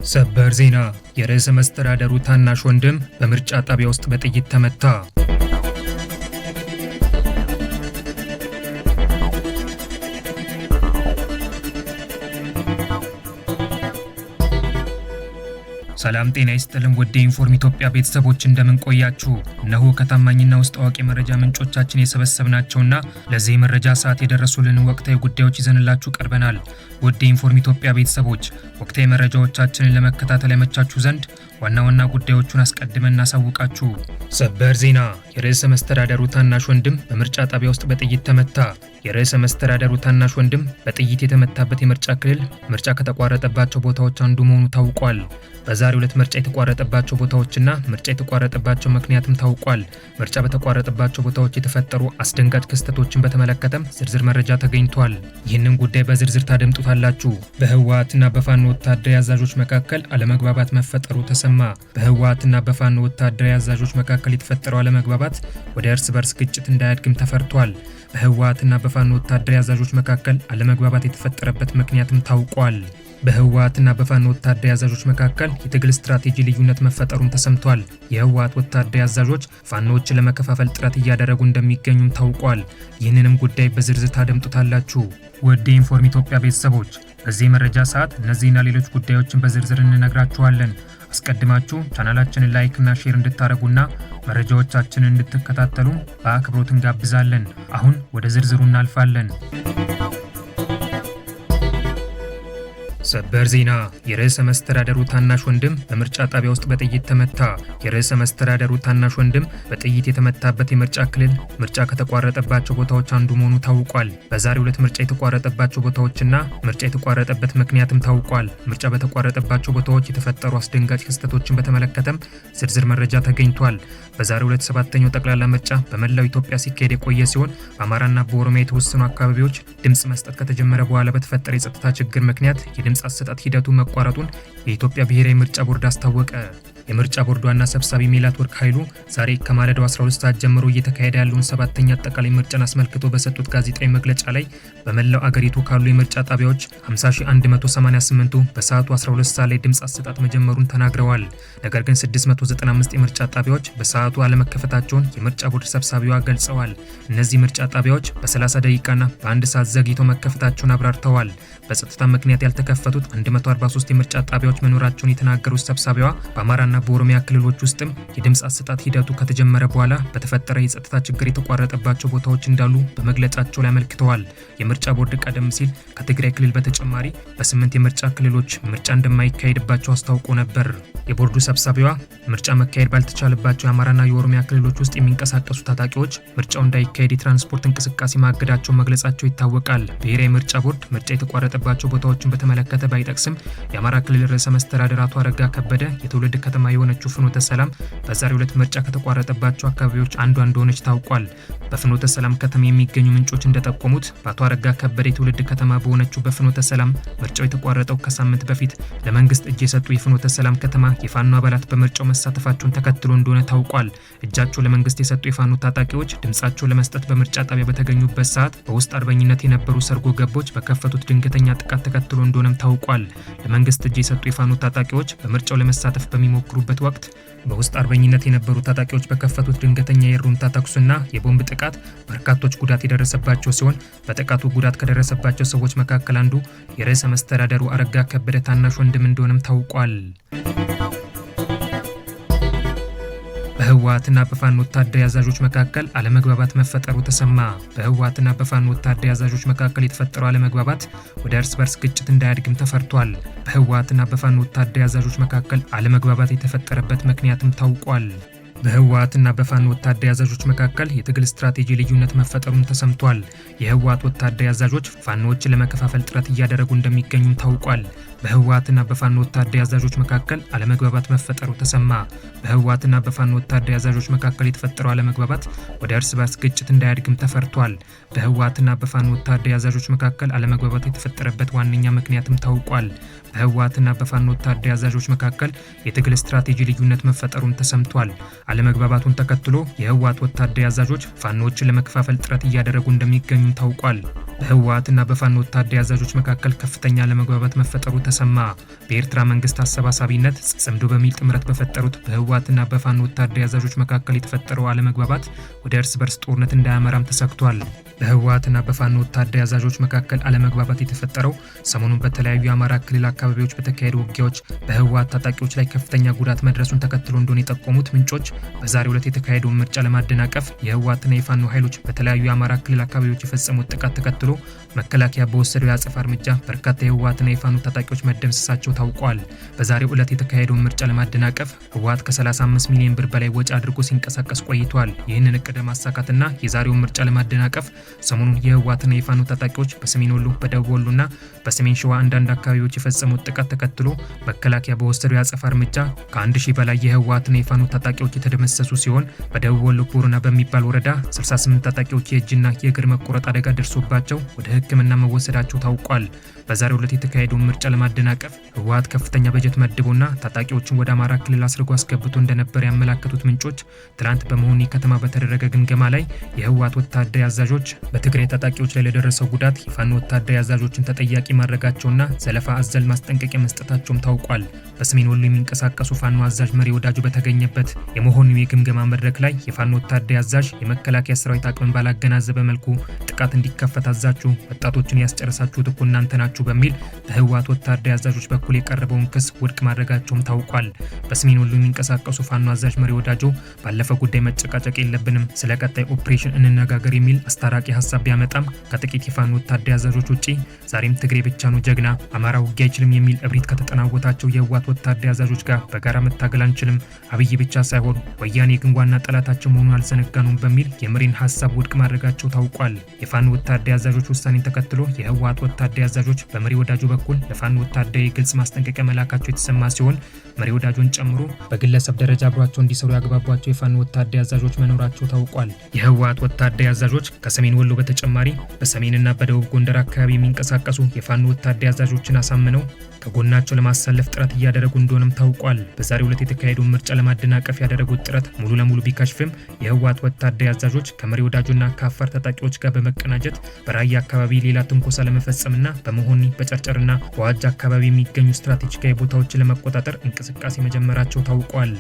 ሰበር ዜና የርዕሰ መስተዳድሩ ታናሽ ወንድም በምርጫ ጣቢያ ውስጥ በጥይት ተመታ። ሰላም ጤና ይስጥልን ውድ ኢንፎርም ኢትዮጵያ ቤተሰቦች እንደምን ቆያችሁ? እነሆ ከታማኝና ውስጥ አዋቂ መረጃ ምንጮቻችን የሰበሰብናቸውና ለዚህ መረጃ ሰዓት የደረሱልን ወቅታዊ ጉዳዮች ይዘንላችሁ ቀርበናል። ውድ ኢንፎርም ኢትዮጵያ ቤተሰቦች ወቅታዊ መረጃዎቻችንን ለመከታተል ያመቻችሁ ዘንድ ዋና ጉዳዮቹን አስቀድመን እናሳውቃችሁ። ሰበር ዜና የርዕሰ መስተዳድሩ ታናሽ ወንድም በምርጫ ጣቢያ ውስጥ በጥይት ተመታ። የርዕሰ መስተዳድሩ ታናሽ ወንድም በጥይት የተመታበት የምርጫ ክልል ምርጫ ከተቋረጠባቸው ቦታዎች አንዱ መሆኑ ታውቋል። በዛሬው ዕለት ምርጫ የተቋረጠባቸው ቦታዎችና ምርጫ የተቋረጠባቸው ምክንያትም ታውቋል። ምርጫ በተቋረጠባቸው ቦታዎች የተፈጠሩ አስደንጋጭ ክስተቶችን በተመለከተም ዝርዝር መረጃ ተገኝቷል። ይህንን ጉዳይ በዝርዝር ታደምጡታላችሁ። በህወሓትና በፋኖ ወታደራዊ አዛዦች መካከል አለመግባባት መፈጠሩ ተሰማ። በህወሓትና በፋኖ ወታደራዊ አዛዦች መካከል የተፈጠረው አለመግባባት ወደ እርስ በርስ ግጭት እንዳያድግም ተፈርቷል። በህወሓትና በፋኖ ወታደራዊ አዛዦች መካከል አለመግባባት የተፈጠረበት ምክንያትም ታውቋል። በህወሓትና በፋኖ ወታደራዊ አዛዦች መካከል የትግል ስትራቴጂ ልዩነት መፈጠሩም ተሰምቷል። የህወሓት ወታደራዊ አዛዦች ፋኖዎችን ለመከፋፈል ጥረት እያደረጉ እንደሚገኙም ታውቋል። ይህንንም ጉዳይ በዝርዝር ታደምጡታላችሁ። ውድ ኢንፎርም ኢትዮጵያ ቤተሰቦች በዚህ መረጃ ሰዓት እነዚህና ሌሎች ጉዳዮችን በዝርዝር እንነግራችኋለን። አስቀድማችሁ ቻናላችንን ላይክ እና ሼር እንድታደርጉና መረጃዎቻችንን እንድትከታተሉ በአክብሮት እንጋብዛለን። አሁን ወደ ዝርዝሩ እናልፋለን። ሰበር ዜና የርዕሰ መስተዳድሩ ታናሽ ወንድም በምርጫ ጣቢያ ውስጥ በጥይት ተመታ። የርዕሰ መስተዳድሩ ታናሽ ወንድም በጥይት የተመታበት የምርጫ ክልል ምርጫ ከተቋረጠባቸው ቦታዎች አንዱ መሆኑ ታውቋል። በዛሬው ዕለት ምርጫ የተቋረጠባቸው ቦታዎችና ምርጫ የተቋረጠበት ምክንያትም ታውቋል። ምርጫ በተቋረጠባቸው ቦታዎች የተፈጠሩ አስደንጋጭ ክስተቶችን በተመለከተም ዝርዝር መረጃ ተገኝቷል። በዛሬው ዕለት ሰባተኛው ጠቅላላ ምርጫ በመላው ኢትዮጵያ ሲካሄድ የቆየ ሲሆን በአማራና በኦሮሚያ የተወሰኑ አካባቢዎች ድምጽ መስጠት ከተጀመረ በኋላ በተፈጠረ የጸጥታ ችግር ምክንያት የድምጽ አሰጣጥ ሂደቱ መቋረጡን የኢትዮጵያ ብሔራዊ ምርጫ ቦርድ አስታወቀ። የምርጫ ቦርዱ ዋና ሰብሳቢ ሜላትወርቅ ኃይሉ ዛሬ ከማለዳው 12 ሰዓት ጀምሮ እየተካሄደ ያለውን ሰባተኛ አጠቃላይ ምርጫን አስመልክቶ በሰጡት ጋዜጣዊ መግለጫ ላይ በመላው አገሪቱ ካሉ የምርጫ ጣቢያዎች 50188ቱ በሰዓቱ 12 ሰዓት ላይ ድምጽ አሰጣጥ መጀመሩን ተናግረዋል። ነገር ግን 695 የምርጫ ጣቢያዎች በሰዓቱ አለመከፈታቸውን የምርጫ ቦርድ ሰብሳቢዋ ገልጸዋል። እነዚህ ምርጫ ጣቢያዎች በ30 ደቂቃና በ1 ሰዓት ዘግይተው መከፈታቸውን አብራርተዋል። በጸጥታ ምክንያት ያልተከፈቱት 143 የምርጫ ጣቢያዎች መኖራቸውን የተናገሩት ሰብሳቢዋ በአማራና በኦሮሚያ ክልሎች ውስጥም የድምጽ አሰጣጥ ሂደቱ ከተጀመረ በኋላ በተፈጠረ የጸጥታ ችግር የተቋረጠባቸው ቦታዎች እንዳሉ በመግለጫቸው ላይ አመልክተዋል። የምርጫ ቦርድ ቀደም ሲል ከትግራይ ክልል በተጨማሪ በ8 የምርጫ ክልሎች ምርጫ እንደማይካሄድባቸው አስታውቆ ነበር። የቦርዱ ሰብሳቢዋ ምርጫ መካሄድ ባልተቻለባቸው የአማራና የኦሮሚያ ክልሎች ውስጥ የሚንቀሳቀሱ ታጣቂዎች ምርጫው እንዳይካሄድ የትራንስፖርት እንቅስቃሴ ማገዳቸው መግለጻቸው ይታወቃል። ብሔራዊ ምርጫ ቦርድ ምርጫ የተቋረጠባቸው ቦታዎችን በተመለከተ ባይጠቅስም የአማራ ክልል ርዕሰ መስተዳድር አቶ አረጋ ከበደ የትውልድ ከተማ የሆነችው ፍኖተ ሰላም በዛሬው ዕለት ምርጫ ከተቋረጠባቸው አካባቢዎች አንዷ እንደሆነች ታውቋል። በፍኖተ ሰላም ከተማ የሚገኙ ምንጮች እንደጠቆሙት በአቶ አረጋ ከበደ የትውልድ ከተማ በሆነችው በፍኖተ ሰላም ምርጫው የተቋረጠው ከሳምንት በፊት ለመንግስት እጅ የሰጡ የፍኖተ ሰላም ከተማ የፋኖ አባላት በምርጫው መሳተፋቸውን ተከትሎ እንደሆነ ታውቋል። እጃቸው ለመንግስት የሰጡ የፋኖ ታጣቂዎች ድምጻቸው ለመስጠት በምርጫ ጣቢያ በተገኙበት ሰዓት በውስጥ አርበኝነት የነበሩ ሰርጎ ገቦች በከፈቱት ድንገተኛ ጥቃት ተከትሎ እንደሆነም ታውቋል። ለመንግስት እጅ የሰጡ የፋኖ ታጣቂዎች በምርጫው ለመሳተፍ በሚሞክሩበት ወቅት በውስጥ አርበኝነት የነበሩ ታጣቂዎች በከፈቱት ድንገተኛ የሩምታ ተኩስና የቦምብ ጥቃት በርካቶች ጉዳት የደረሰባቸው ሲሆን በጥቃቱ ጉዳት ከደረሰባቸው ሰዎች መካከል አንዱ የርዕሰ መስተዳድሩ አረጋ ከበደ ታናሽ ወንድም እንደሆነም ታውቋል። በህወሓትና በፋኖ ወታደራዊ አዛዦች መካከል አለመግባባት መፈጠሩ ተሰማ። በህወሓትና በፋኖ ወታደራዊ አዛዦች መካከል የተፈጠረው አለመግባባት ወደ እርስ በርስ ግጭት እንዳያድግም ተፈርቷል። በህወሓትና በፋኖ ወታደራዊ አዛዦች መካከል አለመግባባት የተፈጠረበት ምክንያትም ታውቋል። በህወሓትና በፋኖ ወታደራዊ አዛዦች መካከል የትግል ስትራቴጂ ልዩነት መፈጠሩም ተሰምቷል። የህወሓት ወታደራዊ አዛዦች ፋኖዎችን ለመከፋፈል ጥረት እያደረጉ እንደሚገኙም ታውቋል። በህወሓትና በፋኖ ወታደራዊ አዛዦች መካከል አለመግባባት መፈጠሩ ተሰማ። በህወሓትና በፋኖ ወታደራዊ አዛዦች መካከል የተፈጠረው አለመግባባት ወደ እርስ በርስ ግጭት እንዳያድግም ተፈርቷል። በህወሓትና በፋኖ ወታደራዊ አዛዦች መካከል አለመግባባት የተፈጠረበት ዋነኛ ምክንያትም ታውቋል። በህወሓትና በፋኖ ወታደራዊ አዛዦች መካከል የትግል ስትራቴጂ ልዩነት መፈጠሩም ተሰምቷል። አለመግባባቱን ተከትሎ የህወሓት ወታደራዊ አዛዦች ፋኖዎችን ለመከፋፈል ጥረት እያደረጉ እንደሚገኙም ታውቋል። በህወሓትና በፋኖ ወታደራዊ አዛዦች መካከል ከፍተኛ አለመግባባት መፈጠሩ ተሰማ። በኤርትራ መንግስት አሰባሳቢነት ጽምዶ በሚል ጥምረት በፈጠሩት በህወሓትና በፋኖ ወታደራዊ አዛዦች መካከል የተፈጠረው አለመግባባት ወደ እርስ በርስ ጦርነት እንዳያመራም ተሰግቷል። በህወሓትና በፋኖ ወታደራዊ አዛዦች መካከል አለመግባባት የተፈጠረው ሰሞኑን በተለያዩ የአማራ ክልል አካባቢዎች በተካሄዱ ውጊያዎች በህወሓት ታጣቂዎች ላይ ከፍተኛ ጉዳት መድረሱን ተከትሎ እንደሆነ የጠቆሙት ምንጮች በዛሬው ዕለት የተካሄደውን ምርጫ ለማደናቀፍ የህወሓትና የፋኖ ኃይሎች በተለያዩ የአማራ ክልል አካባቢዎች የፈጸሙት ጥቃት ተከትሎ መከላከያ በወሰደው የአጸፋ እርምጃ በርካታ የህወሓትና የፋኖ ታጣቂዎች መደምሰሳቸው ታውቋል። በዛሬው ዕለት የተካሄደውን ምርጫ ለማደናቀፍ ህወሓት ከ35 ሚሊዮን ብር በላይ ወጪ አድርጎ ሲንቀሳቀስ ቆይቷል። ይህንን እቅድ ማሳካትና የዛሬውን ምርጫ ለማደናቀፍ ሰሞኑን የህወሓትና የፋኖ ታጣቂዎች በሰሜን ወሎ፣ በደቡብ ወሎና በሰሜን ሸዋ አንዳንድ አካባቢዎች የፈጸሙት ጥቃት ተከትሎ መከላከያ በወሰደው የአጸፋ እርምጃ ከ1000 በላይ የህወሓትና የፋኖ ታጣቂዎች የተደመሰሱ ሲሆን በደቡብ ወሎ ቦረና በሚባል ወረዳ 68 ታጣቂዎች የእጅና የእግር መቆረጥ አደጋ ደርሶባቸው ወደ ሕክምና መወሰዳቸው ታውቋል። በዛሬው ዕለት የተካሄደውን ምርጫ ለማደናቀፍ ህወሓት ከፍተኛ በጀት መድቦና ታጣቂዎችን ወደ አማራ ክልል አስርጎ አስገብቶ እንደነበር ያመላከቱት ምንጮች ትላንት በመሆኒ ከተማ በተደረገ ግምገማ ላይ የህወሓት ወታደራዊ አዛዦች በትግራይ ታጣቂዎች ላይ ለደረሰው ጉዳት የፋኖ ወታደራዊ አዛዦችን ተጠያቂ ማድረጋቸውና ዘለፋ አዘል ማስጠንቀቂያ መስጠታቸውም ታውቋል። በሰሜን ወሎ የሚንቀሳቀሱ ፋኖ አዛዥ መሪ ወዳጁ በተገኘበት የመሆኒው የግምገማ መድረክ ላይ የፋኖ ወታደራዊ አዛዥ የመከላከያ ሰራዊት አቅምን ባላገናዘበ መልኩ ጥቃት እንዲከፈት አዛችሁ ወጣቶችን ያስጨረሳችሁት እኮ እናንተ ናችሁ በሚል በህወሓት ወታደራዊ አዛዦች በኩል የቀረበውን ክስ ውድቅ ማድረጋቸውም ታውቋል። በሰሜን ወሎ የሚንቀሳቀሱ ፋኖ አዛዥ መሪ ወዳጆ ባለፈው ጉዳይ መጨቃጨቅ የለብንም፣ ስለ ቀጣይ ኦፕሬሽን እንነጋገር የሚል አስታራቂ ሀሳብ ቢያመጣም ከጥቂት የፋኖ ወታደራዊ አዛዦች ውጪ ዛሬም ትግሬ ብቻ ነው ጀግና፣ አማራ ውጊያ አይችልም የሚል እብሪት ከተጠናወታቸው የህወሓት ወታደራዊ አዛዦች ጋር በጋራ መታገል አንችልም፣ አብይ ብቻ ሳይሆን ወያኔ ግን ዋና ጠላታቸው መሆኑን አልዘነጋኑም በሚል የመሪን ሀሳብ ውድቅ ማድረጋቸው ታውቋል። የፋኖ ወታደራዊ አዛዦች ውሳኔን ተከትሎ የህወሓት ወታደራዊ አዛዦች በመሪ ወዳጆ በኩል ለፋኖ ወታደራዊ ግልጽ ማስጠንቀቂያ መላካቸው የተሰማ ሲሆን መሪ ወዳጆን ጨምሮ በግለሰብ ደረጃ አብሯቸው እንዲሰሩ ያግባቧቸው የፋኖ ወታደራዊ አዛዦች መኖራቸው ታውቋል። የህወሓት ወታደራዊ አዛዦች ከሰሜን ወሎ በተጨማሪ በሰሜንና በደቡብ ጎንደር አካባቢ የሚንቀሳቀሱ የፋኖ ወታደራዊ አዛዦችን አሳምነው ከጎናቸው ለማሳለፍ ጥረት እያደረጉ እንደሆነም ታውቋል። በዛሬው ዕለት የተካሄደውን ምርጫ ለማደናቀፍ ያደረጉት ጥረት ሙሉ ለሙሉ ቢከሽፍም የህወሓት ወታደራዊ አዛዦች ከመሪ ወዳጆና ከአፋር ታጣቂዎች ጋር በመቀናጀት በራያ አካባቢ ሌላ ትንኮሳ ለመፈጸምና በመሆኒ በጨርጨርና በዋጅ አካባቢ የሚገኙ ስትራቴጂካዊ ቦታዎችን ለመቆጣጠር እንቅስቃሴ መጀመራቸው ታውቋል።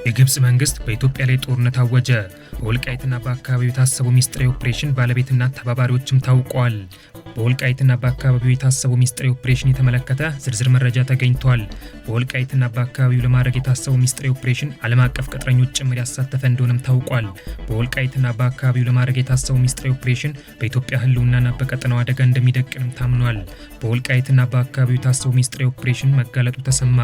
የግብጽ መንግስት በኢትዮጵያ ላይ ጦርነት አወጀ። በወልቃይትና በአካባቢው የታሰበው ሚስጥራዊ ኦፕሬሽን ባለቤትና ተባባሪዎችም ታውቋል። በወልቃይትና በአካባቢው የታሰበው ሚስጥራዊ ኦፕሬሽን የተመለከተ ዝርዝር መረጃ ተገኝቷል። በወልቃይትና በአካባቢው ለማድረግ የታሰበው ሚስጥራዊ ኦፕሬሽን ዓለም አቀፍ ቅጥረኞች ጭምር ያሳተፈ እንደሆነም ታውቋል። በወልቃይትና በአካባቢው ለማድረግ የታሰበው ሚስጥራዊ ኦፕሬሽን በኢትዮጵያ ህልውናና በቀጠናው አደጋ እንደሚደቅንም ታምኗል። በወልቃይትና በአካባቢው የታሰበው ሚስጥራዊ ኦፕሬሽን መጋለጡ ተሰማ።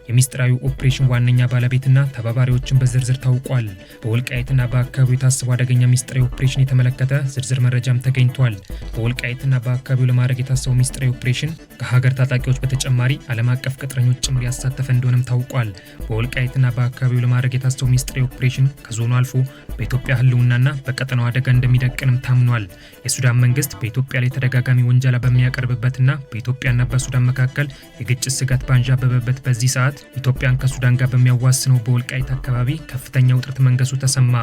የሚስጥራዊ ኦፕሬሽን ዋነኛ ባለቤትና ተባባሪዎችን በዝርዝር ታውቋል። በወልቃይትና በአካባቢው የታሰበው አደገኛ ሚስጥራዊ ኦፕሬሽን የተመለከተ ዝርዝር መረጃም ተገኝቷል። በወልቃይትና በአካባቢው ለማድረግ የታሰበው ሚስጥራዊ ኦፕሬሽን ከሀገር ታጣቂዎች በተጨማሪ ዓለም አቀፍ ቅጥረኞች ጭምር ያሳተፈ እንደሆነም ታውቋል። በወልቃይትና በአካባቢው ለማድረግ የታሰበው ሚስጥራዊ ኦፕሬሽን ከዞኑ አልፎ በኢትዮጵያ ህልውናና በቀጠናው አደጋ እንደሚደቅንም ታምኗል። የሱዳን መንግስት በኢትዮጵያ ላይ ተደጋጋሚ ወንጀላ በሚያቀርብበትና በኢትዮጵያና በሱዳን መካከል የግጭት ስጋት ባንዣበበበት በዚህ ሰዓት ኢትዮጵያን ከሱዳን ጋር በሚያዋስነው በወልቃይት አካባቢ ከፍተኛ ውጥረት መንገሱ ተሰማ።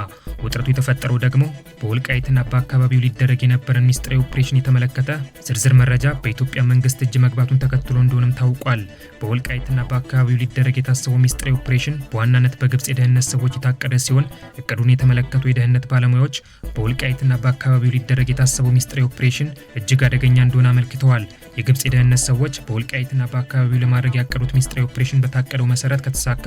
ውጥረቱ የተፈጠረው ደግሞ በወልቃይትና በአካባቢው ሊደረግ የነበረን ሚስጥራዊ ኦፕሬሽን የተመለከተ ዝርዝር መረጃ በኢትዮጵያ መንግስት እጅ መግባቱን ተከትሎ እንደሆነም ታውቋል። በወልቃይትና በአካባቢው ሊደረግ የታሰበው ሚስጥራዊ ኦፕሬሽን በዋናነት በግብጽ የደህንነት ሰዎች የታቀደ ሲሆን እቅዱን የተመለከቱ የደህንነት ባለሙያዎች በወልቃይትና በአካባቢው ሊደረግ የታሰበው ሚስጥራዊ ኦፕሬሽን እጅግ አደገኛ እንደሆነ አመልክተዋል። የግብጽ የደህንነት ሰዎች በወልቃይትና በአካባቢው ለማድረግ ያቀዱት ሚስጥራዊ ኦፕሬሽን በታቀደው መሰረት ከተሳካ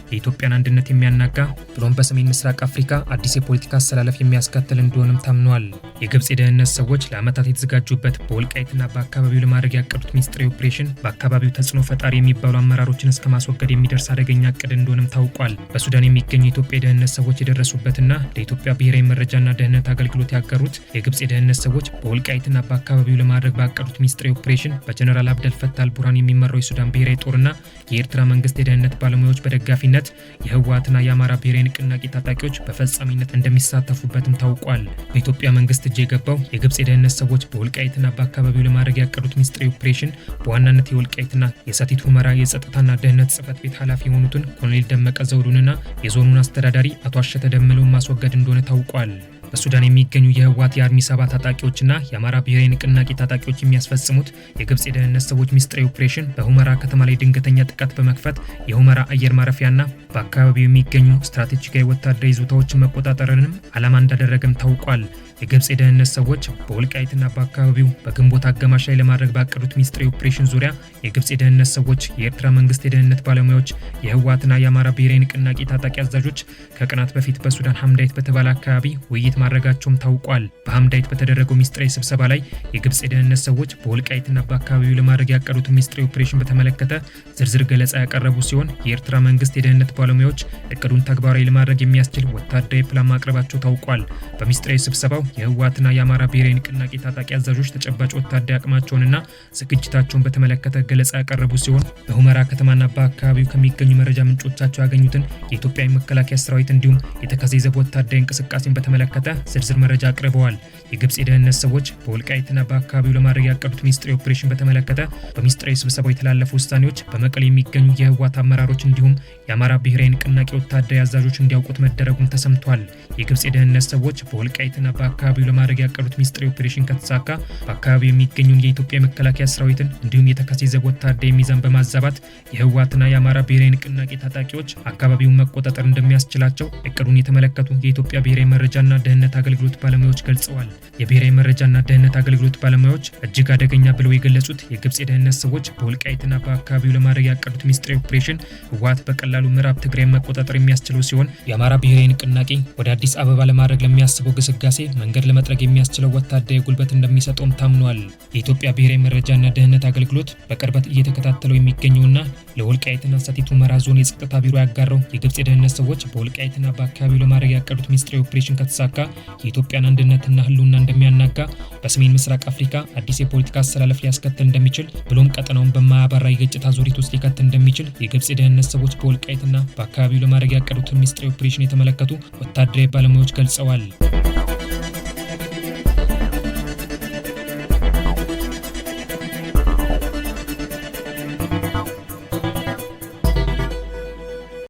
የኢትዮጵያን አንድነት የሚያናጋ ብሎም በሰሜን ምስራቅ አፍሪካ አዲስ የፖለቲካ አሰላለፍ የሚያስከትል እንደሆነም ታምኗል። የግብጽ የደህንነት ሰዎች ለዓመታት የተዘጋጁበት በወልቃይትና በአካባቢው ለማድረግ ያቀዱት ሚስጥራዊ ኦፕሬሽን በአካባቢው ተጽዕኖ ፈጣሪ የሚባሉ አመራሮችን እስከ ማስወገድ የሚደርስ አደገኛ እቅድ እንደሆነም ታውቋል። በሱዳን የሚገኙ የኢትዮጵያ የደህንነት ሰዎች የደረሱበትና ለኢትዮጵያ ብሔራዊ መረጃና ደህንነት አገልግሎት ያጋሩት የግብጽ የደህንነት ሰዎች በወልቃይትና በአካባቢው ለማድረግ ባቀዱት ሚስጥራዊ ኦፕሬሽን በጀነራል አብደል ፈታህ አልቡርሃን የሚመራው የሱዳን ብሔራዊ ጦርና የኤርትራ መንግስት የደህንነት ባለሙያዎች በደጋፊነት የህወሓትና የአማራ ብሔራዊ ንቅናቄ ታጣቂዎች በፈጻሚነት እንደሚሳተፉበትም ታውቋል። በኢትዮጵያ መንግስት እጅ የገባው የግብጽ የደህንነት ሰዎች በወልቃይትና በአካባቢው ለማድረግ ያቀዱት ሚስጥራዊ ኦፕሬሽን በዋናነት የወልቃይትና የሰቲት ሁመራ የጸጥታና ደህንነት ጽሕፈት ቤት ኃላፊ የሆኑትን ኮሎኔል ደመቀ ዘውዱንና የዞኑን አስተዳዳሪ አቶ አሸተ ደምለውን ማስወገድ እንደሆነ ታውቋል። በሱዳን የሚገኙ የህወሓት የአርሚ 7 ታጣቂዎችና የአማራ ብሔራዊ ንቅናቄ ታጣቂዎች የሚያስፈጽሙት የግብጽ የደህንነት ሰዎች ሚስጥራዊ ኦፕሬሽን በሁመራ ከተማ ላይ ድንገተኛ ጥቃት በመክፈት የሁመራ አየር ማረፊያና በአካባቢው የሚገኙ ስትራቴጂካዊ ወታደራዊ ይዞታዎችን መቆጣጠርንም ዓላማ እንዳደረገም ታውቋል። የግብጽ የደህንነት ሰዎች በወልቃይትና በአካባቢው በግንቦት አጋማሽ ላይ ለማድረግ ባቀዱት ሚስጥራዊ ኦፕሬሽን ዙሪያ የግብጽ የደህንነት ሰዎች፣ የኤርትራ መንግስት የደህንነት ባለሙያዎች፣ የህወሓትና የአማራ ብሔራዊ ንቅናቄ ታጣቂ አዛዦች ከቀናት በፊት በሱዳን ሐምዳይት በተባለ አካባቢ ውይይት ማድረጋቸውም ታውቋል። በሐምዳይት በተደረገው ሚስጥራዊ ስብሰባ ላይ የግብጽ የደህንነት ሰዎች በወልቃይትና በአካባቢው ለማድረግ ያቀዱትን ሚስጥራዊ ኦፕሬሽን በተመለከተ ዝርዝር ገለጻ ያቀረቡ ሲሆን የኤርትራ መንግስት የደህንነት ባለሙያዎች እቅዱን ተግባራዊ ለማድረግ የሚያስችል ወታደራዊ ፕላን ማቅረባቸው ታውቋል። በሚስጥራዊ ስብሰባው የህወሓትና የአማራ ብሔራዊ ንቅናቄ ታጣቂ አዛዦች ተጨባጭ ወታደራዊ አቅማቸውንና ዝግጅታቸውን በተመለከተ ገለጻ ያቀረቡ ሲሆን በሁመራ ከተማና በአካባቢው ከሚገኙ መረጃ ምንጮቻቸው ያገኙትን የኢትዮጵያ መከላከያ ሰራዊት እንዲሁም የተከዜ ዘብ ወታደራዊ እንቅስቃሴን በተመለከተ ዝርዝር መረጃ አቅርበዋል። የግብጽ የደህንነት ሰዎች በወልቃይትና በአካባቢው ለማድረግ ያቀዱት ሚስጥራዊ ኦፕሬሽን በተመለከተ በሚስጥራዊ ስብሰባው የተላለፉ ውሳኔዎች በመቀሌ የሚገኙ የህወሓት አመራሮች እንዲሁም የአማራ ብሔራዊ ንቅናቄ ወታደራዊ አዛዦች እንዲያውቁት መደረጉን ተሰምቷል። የግብጽ የደህንነት ሰዎች በወልቃይትና በአካባቢው ለማድረግ ያቀዱት ሚስጥራዊ ኦፕሬሽን ከተሳካ በአካባቢው የሚገኙን የኢትዮጵያ መከላከያ ሰራዊትን እንዲሁም የተከዜ ዘብ ወታደራዊ ሚዛን በማዛባት የህወሓትና የአማራ ብሔራዊ ንቅናቄ ታጣቂዎች አካባቢውን መቆጣጠር እንደሚያስችላቸው እቅዱን የተመለከቱ የኢትዮጵያ ብሔራዊ መረጃና ደህንነት አገልግሎት ባለሙያዎች ገልጸዋል። የብሔራዊ መረጃና ደህንነት አገልግሎት ባለሙያዎች እጅግ አደገኛ ብለው የገለጹት የግብጽ የደህንነት ሰዎች በወልቃይትና በአካባቢው ለማድረግ ያቀዱት ሚስጥራዊ ኦፕሬሽን ህወሓት በቀላሉ ምዕራብ ትግራይ መቆጣጠር የሚያስችለው ሲሆን የአማራ ብሔራዊ ንቅናቄ ወደ አዲስ አበባ ለማድረግ ለሚያስበው ግስጋሴ መንገድ ለመጥረግ የሚያስችለው ወታደራዊ ጉልበት እንደሚሰጠውም ታምኗል። የኢትዮጵያ ብሔራዊ መረጃና ደህንነት አገልግሎት በቅርበት እየተከታተለው የሚገኘውና ለወልቃይትና ሰቲት ሁመራ ዞን የጸጥታ ቢሮ ያጋራው የግብጽ የደህንነት ሰዎች በወልቃይትና በአካባቢው ለማድረግ ያቀዱት ሚስጥራዊ ኦፕሬሽን ከተሳካ የኢትዮጵያን አንድነትና ህልውና እንደሚያናጋ፣ በሰሜን ምስራቅ አፍሪካ አዲስ የፖለቲካ አሰላለፍ ሊያስከትል እንደሚችል ብሎም ቀጠናውን በማያባራ የግጭት አዙሪት ውስጥ ሊከት እንደሚችል የግብጽ የደህንነት ሰዎች በወልቃይትና በአካባቢው ለማድረግ ያቀዱትን ሚስጥራዊ ኦፕሬሽን የተመለከቱ ወታደራዊ ባለሙያዎች ገልጸዋል።